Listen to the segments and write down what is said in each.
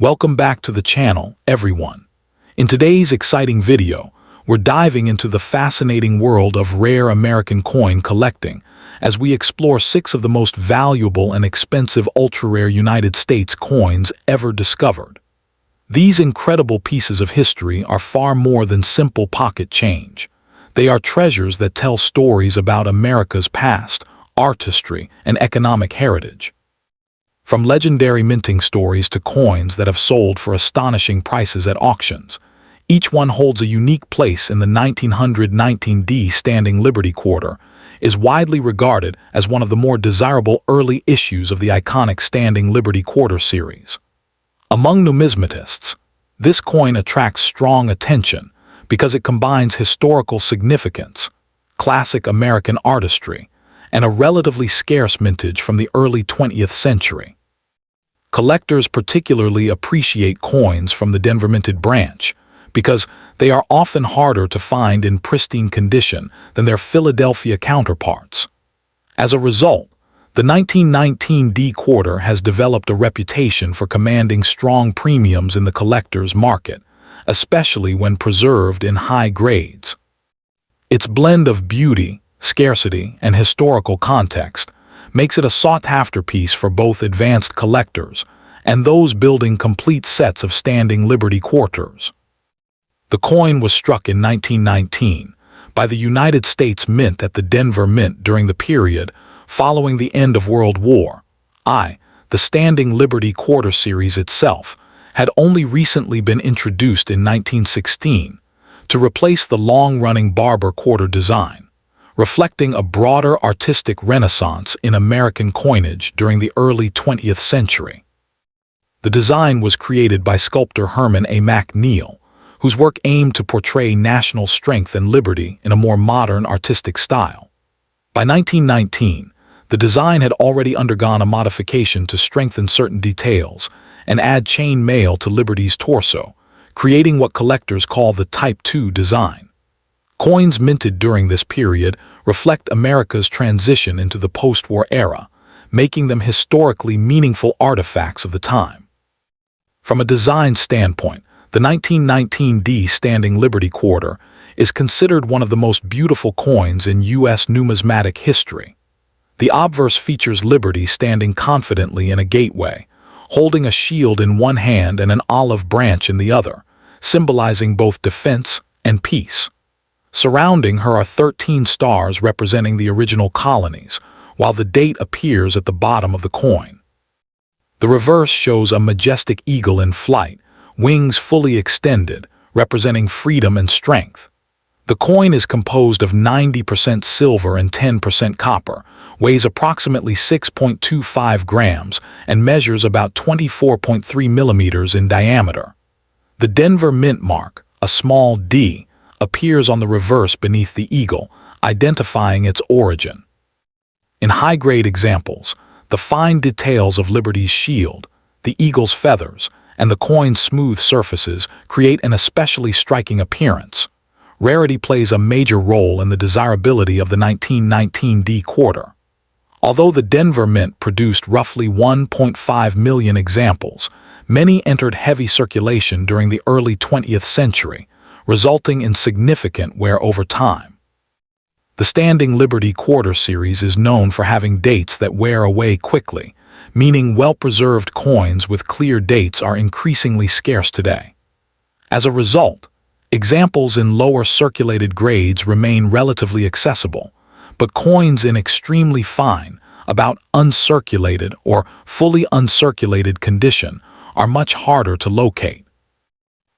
Welcome back to the channel, everyone. In today's exciting video, we're diving into the fascinating world of rare American coin collecting as we explore 6 of the most valuable and expensive ultra-rare United States coins ever discovered. These incredible pieces of history are far more than simple pocket change. They are treasures that tell stories about America's past, artistry, and economic heritage. From legendary minting stories to coins that have sold for astonishing prices at auctions, each one holds a unique place in the 1919D Standing Liberty Quarter, is widely regarded as one of the more desirable early issues of the iconic Standing Liberty Quarter series. Among numismatists, this coin attracts strong attention because it combines historical significance, classic American artistry, and a relatively scarce mintage from the early 20th century. Collectors particularly appreciate coins from the Denver minted branch because they are often harder to find in pristine condition than their Philadelphia counterparts. As a result, the 1919D quarter has developed a reputation for commanding strong premiums in the collector's market, especially when preserved in high grades. Its blend of beauty, scarcity, and historical context makes it a sought-after piece for both advanced collectors and those building complete sets of Standing Liberty Quarters. The coin was struck in 1919 by the United States Mint at the Denver Mint during the period following the end of World War I. The Standing Liberty Quarter series itself had only recently been introduced in 1916 to replace the long-running Barber quarter design, reflecting a broader artistic renaissance in American coinage during the early 20th century. The design was created by sculptor Herman A. McNeil, whose work aimed to portray national strength and liberty in a more modern artistic style. By 1919, the design had already undergone a modification to strengthen certain details and add chain mail to Liberty's torso, creating what collectors call the Type II design. Coins minted during this period reflect America's transition into the post-war era, making them historically meaningful artifacts of the time. From a design standpoint, the 1919D Standing Liberty Quarter is considered one of the most beautiful coins in U.S. numismatic history. The obverse features Liberty standing confidently in a gateway, holding a shield in one hand and an olive branch in the other, symbolizing both defense and peace. Surrounding her are 13 stars representing the original colonies, while the date appears at the bottom of the coin. The reverse shows a majestic eagle in flight, wings fully extended, representing freedom and strength. The coin is composed of 90% silver and 10% copper, weighs approximately 6.25 grams, and measures about 24.3 millimeters in diameter. The Denver Mint mark, a small D, appears on the reverse beneath the eagle, identifying its origin. In high-grade examples, the fine details of Liberty's shield, the eagle's feathers, and the coin's smooth surfaces create an especially striking appearance. Rarity plays a major role in the desirability of the 1919D quarter. Although the Denver Mint produced roughly 1.5 million examples, many entered heavy circulation during the early 20th century, resulting in significant wear over time. The Standing Liberty Quarter series is known for having dates that wear away quickly, meaning well-preserved coins with clear dates are increasingly scarce today. As a result, examples in lower circulated grades remain relatively accessible, but coins in extremely fine, about uncirculated or fully uncirculated condition are much harder to locate.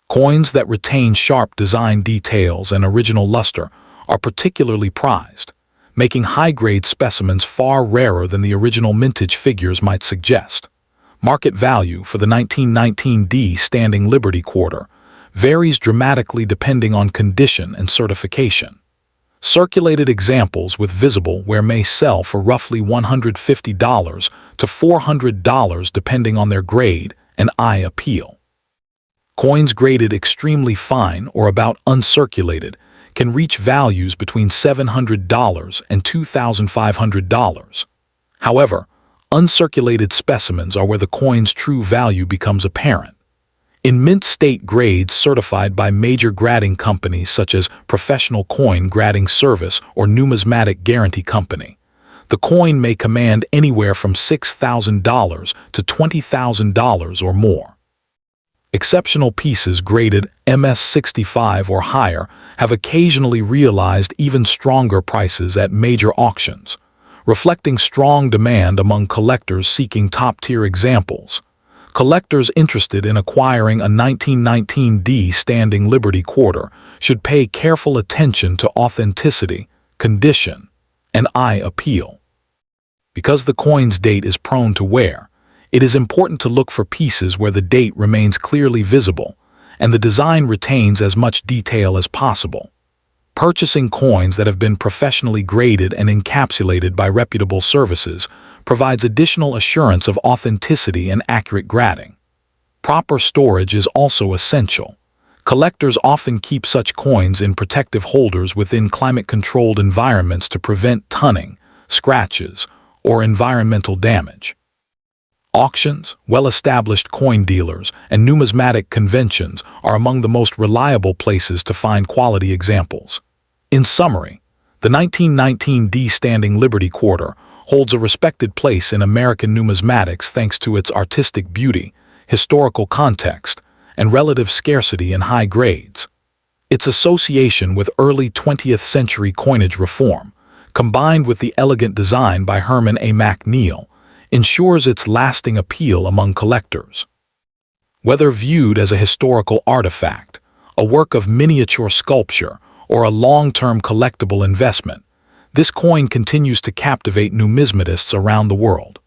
Coins that retain sharp design details and original luster are particularly prized, making high-grade specimens far rarer than the original mintage figures might suggest. Market value for the 1919D Standing Liberty Quarter varies dramatically depending on condition and certification. Circulated examples with visible wear may sell for roughly $150 to $400 depending on their grade and eye appeal. Coins graded extremely fine or about uncirculated can reach values between $700 and $2,500. However, uncirculated specimens are where the coin's true value becomes apparent. In mint state grades certified by major grading companies such as Professional Coin Grading Service or Numismatic Guarantee Company, the coin may command anywhere from $6,000 to $20,000 or more. Exceptional pieces graded MS-65 or higher have occasionally realized even stronger prices at major auctions, reflecting strong demand among collectors seeking top-tier examples. Collectors interested in acquiring a 1919D Standing Liberty Quarter should pay careful attention to authenticity, condition, and eye appeal. Because the coin's date is prone to wear, it is important to look for pieces where the date remains clearly visible and the design retains as much detail as possible. Purchasing coins that have been professionally graded and encapsulated by reputable services provides additional assurance of authenticity and accurate grading. Proper storage is also essential. Collectors often keep such coins in protective holders within climate-controlled environments to prevent tunning, scratches, or environmental damage. Auctions, well-established coin dealers, and numismatic conventions are among the most reliable places to find quality examples. In summary, the 1919D Standing Liberty Quarter holds a respected place in American numismatics thanks to its artistic beauty, historical context, and relative scarcity in high grades. Its association with early 20th century coinage reform, combined with the elegant design by Herman A. McNeil, ensures its lasting appeal among collectors. Whether viewed as a historical artifact, a work of miniature sculpture, or a long-term collectible investment, this coin continues to captivate numismatists around the world.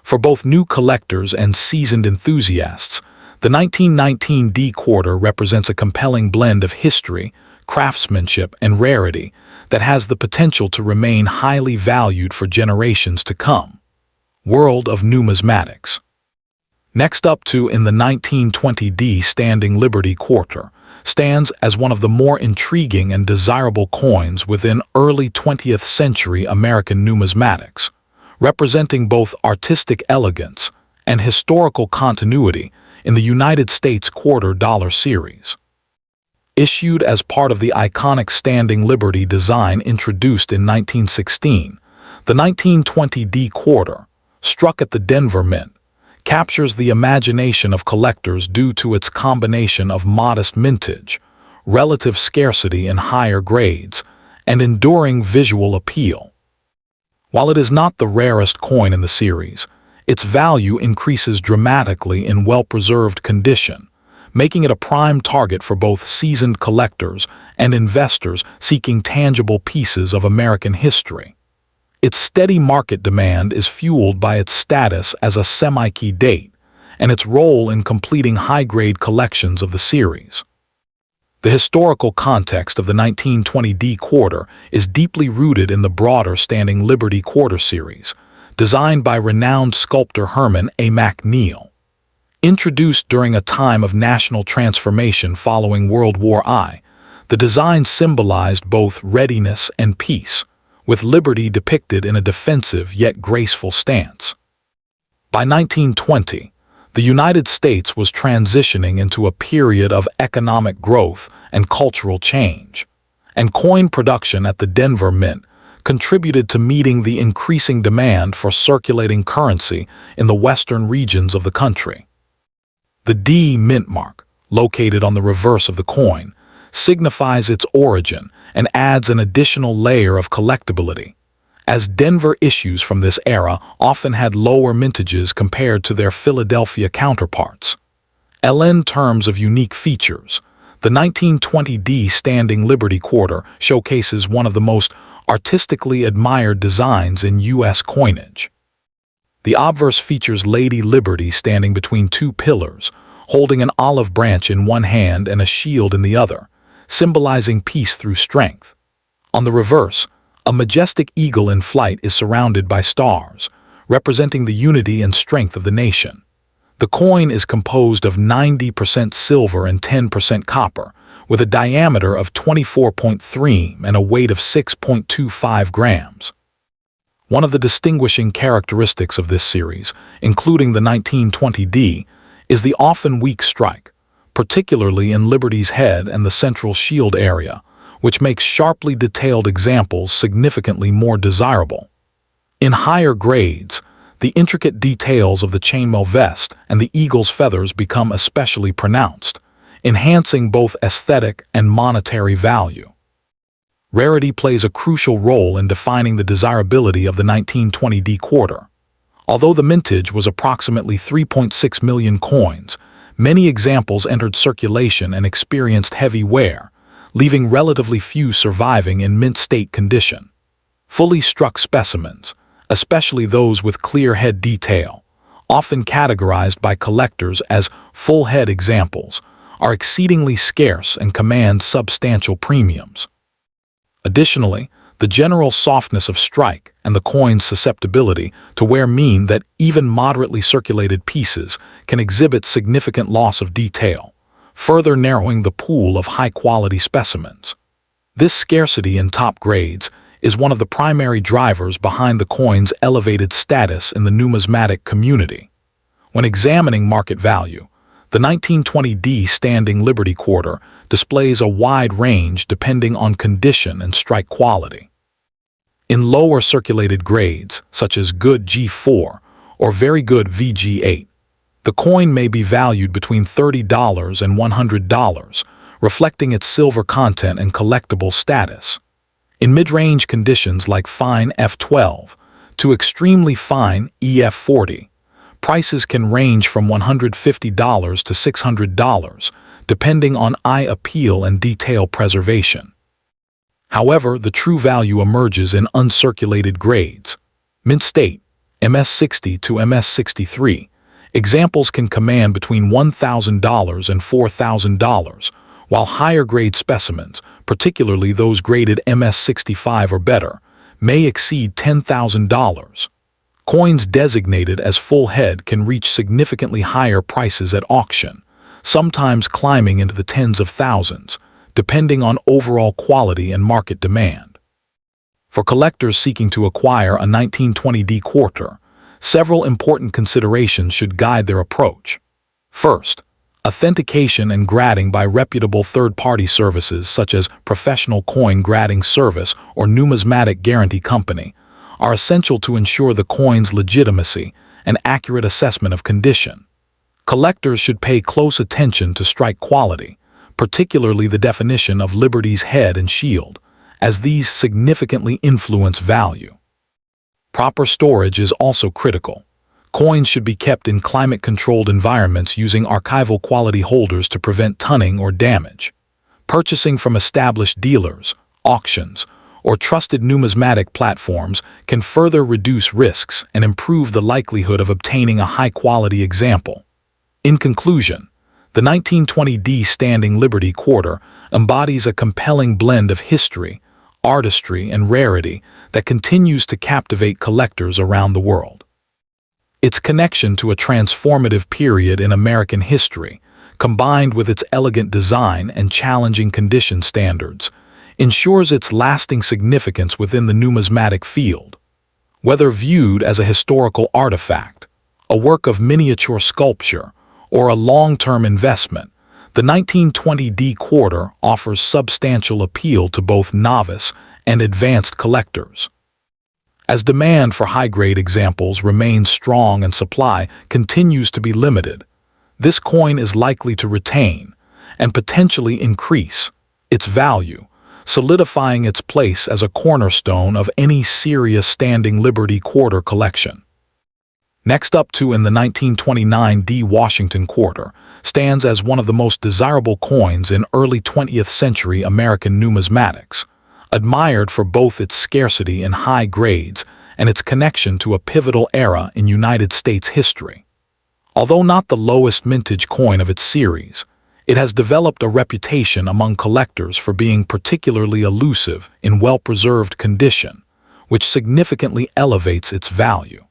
For both new collectors and seasoned enthusiasts, the 1919D Quarter represents a compelling blend of history, craftsmanship, and rarity that has the potential to remain highly valued for generations to come. World of Numismatics. Next up in the 1920D Standing Liberty Quarter stands as one of the more intriguing and desirable coins within early 20th century American numismatics, representing both artistic elegance and historical continuity in the United States quarter dollar series. Issued as part of the iconic Standing Liberty design introduced in 1916, the 1920D Quarter, struck at the Denver Mint, captures the imagination of collectors due to its combination of modest mintage, relative scarcity in higher grades, and enduring visual appeal. While it is not the rarest coin in the series, its value increases dramatically in well-preserved condition, making it a prime target for both seasoned collectors and investors seeking tangible pieces of American history. Its steady market demand is fueled by its status as a semi-key date and its role in completing high-grade collections of the series. The historical context of the 1920D Quarter is deeply rooted in the broader Standing Liberty Quarter series, designed by renowned sculptor Herman A. McNeil. Introduced during a time of national transformation following World War I, the design symbolized both readiness and peace, with liberty depicted in a defensive yet graceful stance. By 1920, the United States was transitioning into a period of economic growth and cultural change, and coin production at the Denver Mint contributed to meeting the increasing demand for circulating currency in the western regions of the country. The D mint mark, located on the reverse of the coin, signifies its origin and adds an additional layer of collectability, as Denver issues from this era often had lower mintages compared to their Philadelphia counterparts. In terms of unique features, the 1920D Standing Liberty Quarter showcases one of the most artistically admired designs in U.S. coinage. The obverse features Lady Liberty standing between two pillars, holding an olive branch in one hand and a shield in the other, symbolizing peace through strength. On the reverse, a majestic eagle in flight is surrounded by stars, representing the unity and strength of the nation. The coin is composed of 90% silver and 10% copper, with a diameter of 24.3 and a weight of 6.25 grams. One of the distinguishing characteristics of this series, including the 1920D, is the often weak strike, particularly in Liberty's head and the central shield area, which makes sharply detailed examples significantly more desirable. In higher grades, the intricate details of the chainmail vest and the eagle's feathers become especially pronounced, enhancing both aesthetic and monetary value. Rarity plays a crucial role in defining the desirability of the 1920 D quarter. Although the mintage was approximately 3.6 million coins, many examples entered circulation and experienced heavy wear, leaving relatively few surviving in mint state condition. Fully struck specimens, especially those with clear head detail, often categorized by collectors as full head examples, are exceedingly scarce and command substantial premiums. Additionally, the general softness of strike and the coin's susceptibility to wear mean that even moderately circulated pieces can exhibit significant loss of detail, further narrowing the pool of high-quality specimens. This scarcity in top grades is one of the primary drivers behind the coin's elevated status in the numismatic community. When examining market value, the 1920 D Standing Liberty Quarter displays a wide range depending on condition and strike quality. In lower circulated grades, such as good G4 or very good VG8, the coin may be valued between $30 and $100, reflecting its silver content and collectible status. In mid-range conditions like fine F12 to extremely fine EF40, prices can range from $150 to $600, depending on eye appeal and detail preservation. However, the true value emerges in uncirculated grades. Mint state, MS60 to MS63, examples can command between $1,000 and $4,000, while higher-grade specimens, particularly those graded MS65 or better, may exceed $10,000. Coins designated as full head can reach significantly higher prices at auction, sometimes climbing into the tens of thousands, depending on overall quality and market demand. For collectors seeking to acquire a 1920 D quarter, several important considerations should guide their approach. First, authentication and grading by reputable third-party services such as Professional Coin Grading Service or Numismatic Guarantee Company are essential to ensure the coin's legitimacy and accurate assessment of condition. Collectors should pay close attention to strike quality, particularly the definition of Liberty's head and shield, as these significantly influence value. Proper storage is also critical. Coins should be kept in climate-controlled environments using archival quality holders to prevent tunning or damage. Purchasing from established dealers, auctions, or trusted numismatic platforms can further reduce risks and improve the likelihood of obtaining a high-quality example. In conclusion, the 1920 D Standing Liberty Quarter embodies a compelling blend of history, artistry, and rarity that continues to captivate collectors around the world. Its connection to a transformative period in American history, combined with its elegant design and challenging condition standards, ensures its lasting significance within the numismatic field. Whether viewed as a historical artifact, a work of miniature sculpture, or a long-term investment, the 1920 D quarter offers substantial appeal to both novice and advanced collectors. As demand for high-grade examples remains strong and supply continues to be limited, this coin is likely to retain and potentially increase its value, solidifying its place as a cornerstone of any serious Standing Liberty Quarter collection. Next up to in the 1929 D Washington Quarter stands as one of the most desirable coins in early 20th century American numismatics, admired for both its scarcity in high grades and its connection to a pivotal era in United States history. Although not the lowest mintage coin of its series, it has developed a reputation among collectors for being particularly elusive in well-preserved condition, which significantly elevates its value.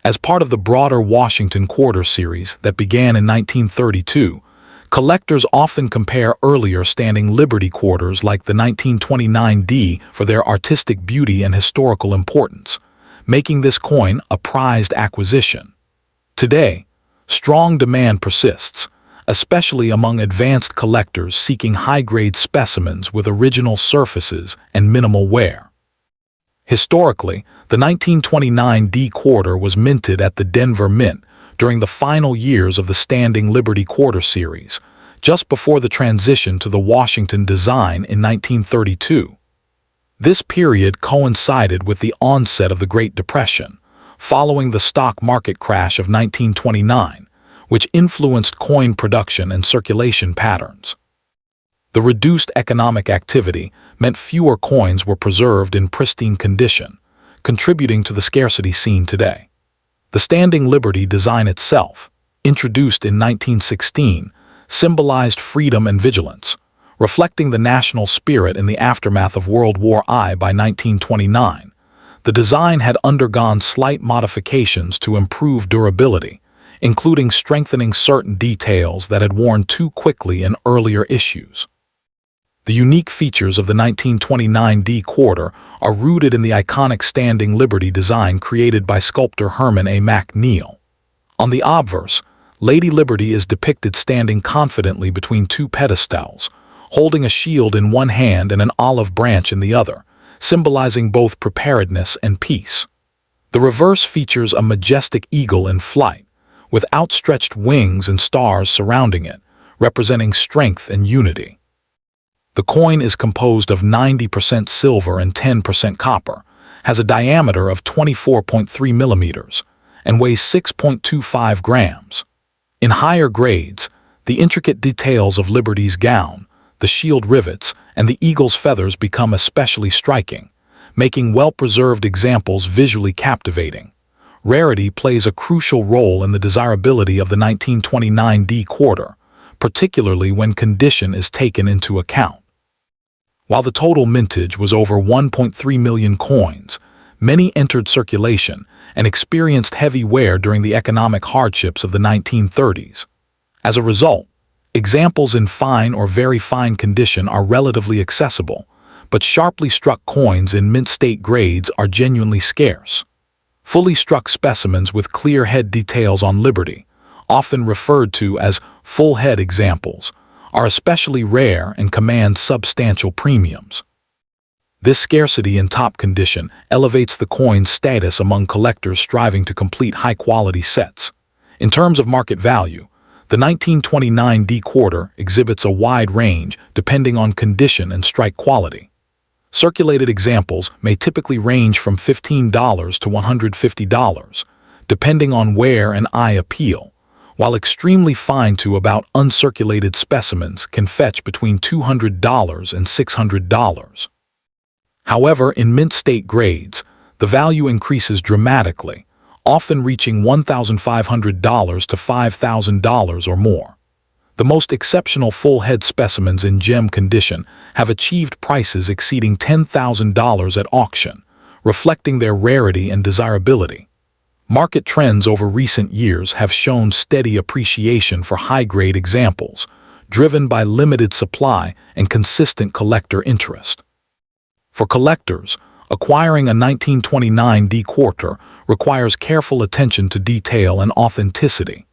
As part of the broader Washington Quarter series that began in 1932, collectors often compare earlier Standing Liberty Quarters like the 1929 D for their artistic beauty and historical importance, making this coin a prized acquisition. Today, strong demand persists, especially among advanced collectors seeking high-grade specimens with original surfaces and minimal wear. Historically, the 1929 D quarter was minted at the Denver Mint during the final years of the Standing Liberty Quarter series, just before the transition to the Washington design in 1932. This period coincided with the onset of the Great Depression, following the stock market crash of 1929, which influenced coin production and circulation patterns. The reduced economic activity meant fewer coins were preserved in pristine condition, contributing to the scarcity seen today. The Standing Liberty design itself, introduced in 1916, symbolized freedom and vigilance, reflecting the national spirit in the aftermath of World War I. By 1929, the design had undergone slight modifications to improve durability, including strengthening certain details that had worn too quickly in earlier issues. The unique features of the 1929 D quarter are rooted in the iconic Standing Liberty design created by sculptor Herman A. McNeil. On the obverse, Lady Liberty is depicted standing confidently between two pedestals, holding a shield in one hand and an olive branch in the other, symbolizing both preparedness and peace. The reverse features a majestic eagle in flight, with outstretched wings and stars surrounding it, representing strength and unity. The coin is composed of 90% silver and 10% copper, has a diameter of 24.3 millimeters, and weighs 6.25 grams. In higher grades, the intricate details of Liberty's gown, the shield rivets, and the eagle's feathers become especially striking, making well-preserved examples visually captivating. Rarity plays a crucial role in the desirability of the 1929 D quarter, particularly when condition is taken into account. While the total mintage was over 1.3 million coins, many entered circulation and experienced heavy wear during the economic hardships of the 1930s. As a result, examples in fine or very fine condition are relatively accessible, but sharply struck coins in mint state grades are genuinely scarce. Fully struck specimens with clear head details on Liberty, often referred to as full head examples, are especially rare and command substantial premiums. This scarcity in top condition elevates the coin's status among collectors striving to complete high-quality sets. In terms of market value, the 1929 D quarter exhibits a wide range depending on condition and strike quality. Circulated examples may typically range from $15 to $150, depending on wear and eye appeal, while extremely fine to about uncirculated specimens can fetch between $200 and $600. However, in mint state grades, the value increases dramatically, often reaching $1,500 to $5,000 or more. The most exceptional full-head specimens in gem condition have achieved prices exceeding $10,000 at auction, reflecting their rarity and desirability. Market trends over recent years have shown steady appreciation for high-grade examples, driven by limited supply and consistent collector interest. For collectors, acquiring a 1929 D quarter requires careful attention to detail and authenticity.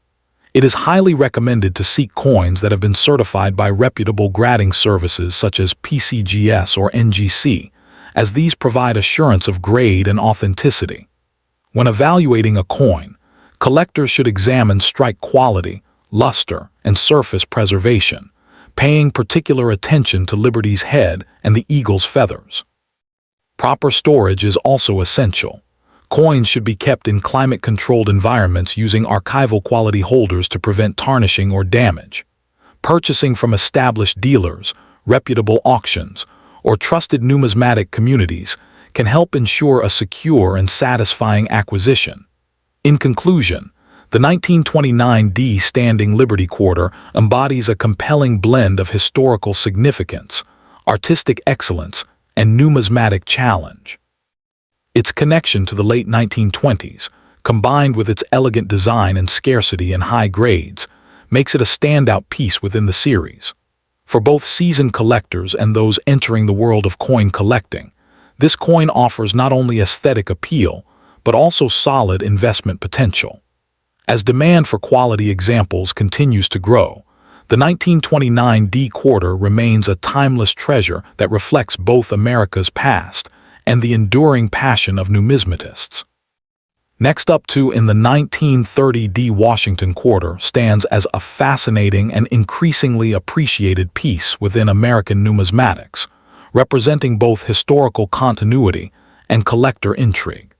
It is highly recommended to seek coins that have been certified by reputable grading services such as PCGS or NGC, as these provide assurance of grade and authenticity. When evaluating a coin, collectors should examine strike quality, luster, and surface preservation, paying particular attention to Liberty's head and the eagle's feathers. Proper storage is also essential. Coins should be kept in climate-controlled environments using archival quality holders to prevent tarnishing or damage. Purchasing from established dealers, reputable auctions, or trusted numismatic communities can help ensure a secure and satisfying acquisition. In conclusion, the 1929 D Standing Liberty Quarter embodies a compelling blend of historical significance, artistic excellence, and numismatic challenge. Its connection to the late 1920s, combined with its elegant design and scarcity in high grades, makes it a standout piece within the series. For both seasoned collectors and those entering the world of coin collecting, this coin offers not only aesthetic appeal, but also solid investment potential. As demand for quality examples continues to grow, The 1929 D quarter remains a timeless treasure that reflects both America's past and the enduring passion of numismatists. Next up in the 1930 D Washington quarter stands as a fascinating and increasingly appreciated piece within American numismatics, representing both historical continuity and collector intrigue.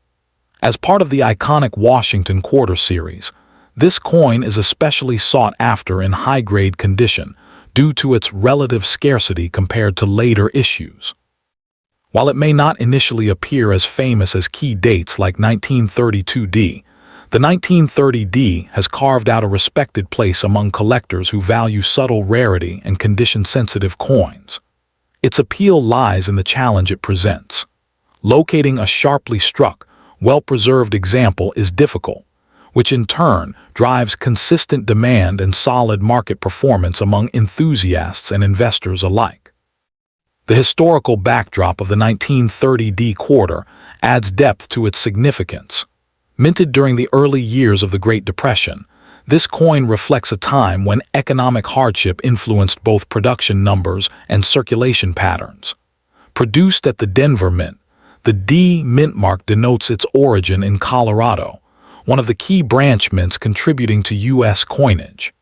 As part of the iconic Washington quarter series, this coin is especially sought after in high-grade condition due to its relative scarcity compared to later issues. While it may not initially appear as famous as key dates like 1932 D, the 1930 D has carved out a respected place among collectors who value subtle rarity and condition-sensitive coins. Its appeal lies in the challenge it presents. Locating a sharply struck, well-preserved example is difficult, which in turn drives consistent demand and solid market performance among enthusiasts and investors alike. The historical backdrop of the 1930 D quarter adds depth to its significance. Minted during the early years of the Great Depression, this coin reflects a time when economic hardship influenced both production numbers and circulation patterns. Produced at the Denver Mint, the D mint mark denotes its origin in Colorado, one of the key branch mints contributing to U.S. coinage.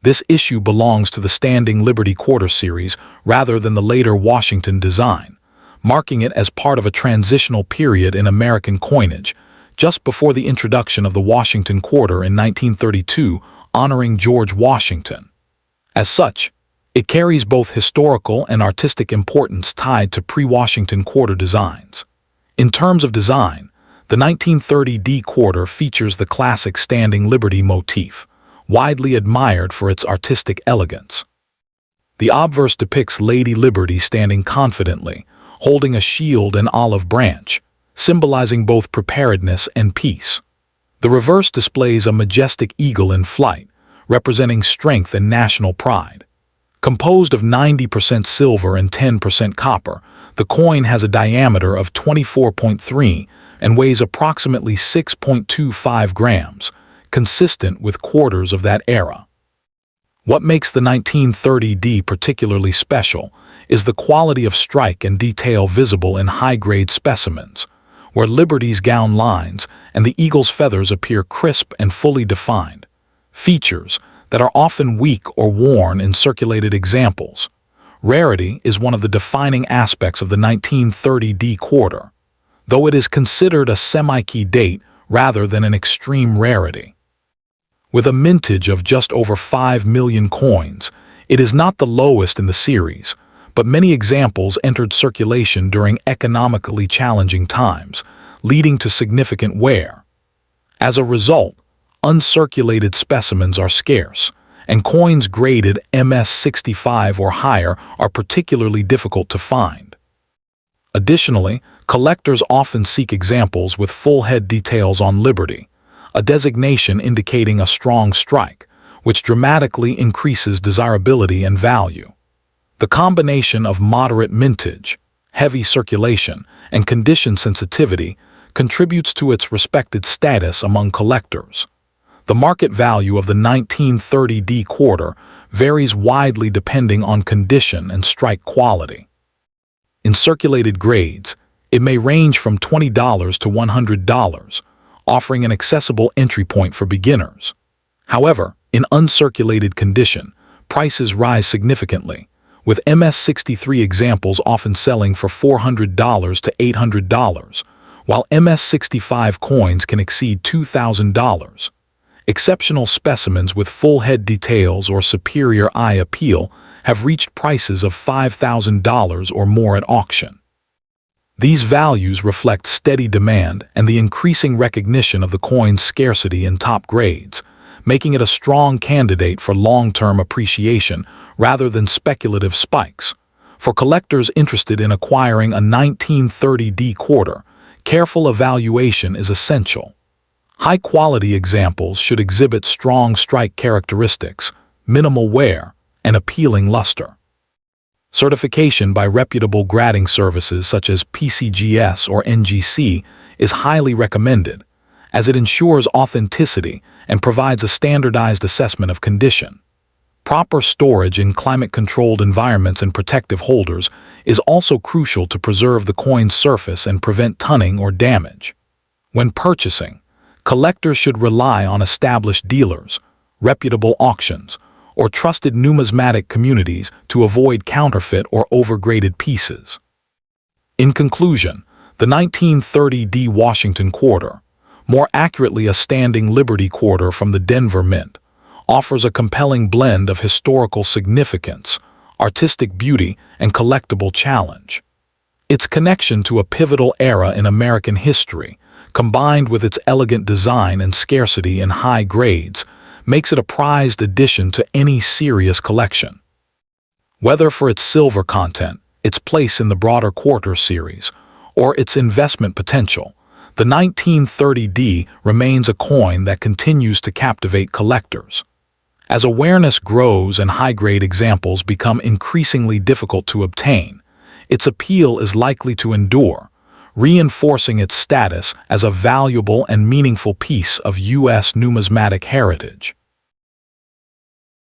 This issue belongs to the Standing Liberty Quarter series rather than the later Washington design, marking it as part of a transitional period in American coinage, just before the introduction of the Washington Quarter in 1932, honoring George Washington. As such, it carries both historical and artistic importance tied to pre-Washington Quarter designs. In terms of design, the 1930 D quarter features the classic Standing Liberty motif, widely admired for its artistic elegance. The obverse depicts Lady Liberty standing confidently, holding a shield and olive branch, symbolizing both preparedness and peace. The reverse displays a majestic eagle in flight, representing strength and national pride. Composed of 90% silver and 10% copper, the coin has a diameter of 24.3 and weighs approximately 6.25 grams, consistent with quarters of that era. What makes the 1930 D particularly special is the quality of strike and detail visible in high-grade specimens, where Liberty's gown lines and the eagle's feathers appear crisp and fully defined, features that are often weak or worn in circulated examples. Rarity is one of the defining aspects of the 1930 D quarter, though it is considered a semi-key date rather than an extreme rarity. With a mintage of just over 5 million coins, it is not the lowest in the series, but many examples entered circulation during economically challenging times, leading to significant wear. As a result, uncirculated specimens are scarce, and coins graded MS-65 or higher are particularly difficult to find. Additionally, collectors often seek examples with full head details on Liberty, a designation indicating a strong strike, which dramatically increases desirability and value. The combination of moderate mintage, heavy circulation, and condition sensitivity contributes to its respected status among collectors. The market value of the 1930 D quarter varies widely depending on condition and strike quality. In circulated grades, it may range from $20 to $100, offering an accessible entry point for beginners. However, in uncirculated condition, prices rise significantly, with MS-63 examples often selling for $400 to $800, while MS-65 coins can exceed $2,000. Exceptional specimens with full head details or superior eye appeal have reached prices of $5,000 or more at auction. These values reflect steady demand and the increasing recognition of the coin's scarcity in top grades, making it a strong candidate for long-term appreciation rather than speculative spikes. For collectors interested in acquiring a 1930 D quarter, careful evaluation is essential. High-quality examples should exhibit strong strike characteristics, minimal wear, and appealing luster. Certification by reputable grading services such as PCGS or NGC is highly recommended, as it ensures authenticity and provides a standardized assessment of condition. Proper storage in climate-controlled environments and protective holders is also crucial to preserve the coin's surface and prevent tunning or damage. When purchasing, collectors should rely on established dealers, reputable auctions, or trusted numismatic communities to avoid counterfeit or overgraded pieces. In conclusion, the 1930 D Washington Quarter, more accurately a standing Liberty Quarter from the Denver Mint, offers a compelling blend of historical significance, artistic beauty, and collectible challenge. Its connection to a pivotal era in American history, combined with its elegant design and scarcity in high grades, makes it a prized addition to any serious collection. Whether for its silver content, its place in the broader Quarter series, or its investment potential, the 1930D remains a coin that continues to captivate collectors. As awareness grows and high-grade examples become increasingly difficult to obtain, its appeal is likely to endure, reinforcing its status as a valuable and meaningful piece of U.S. numismatic heritage.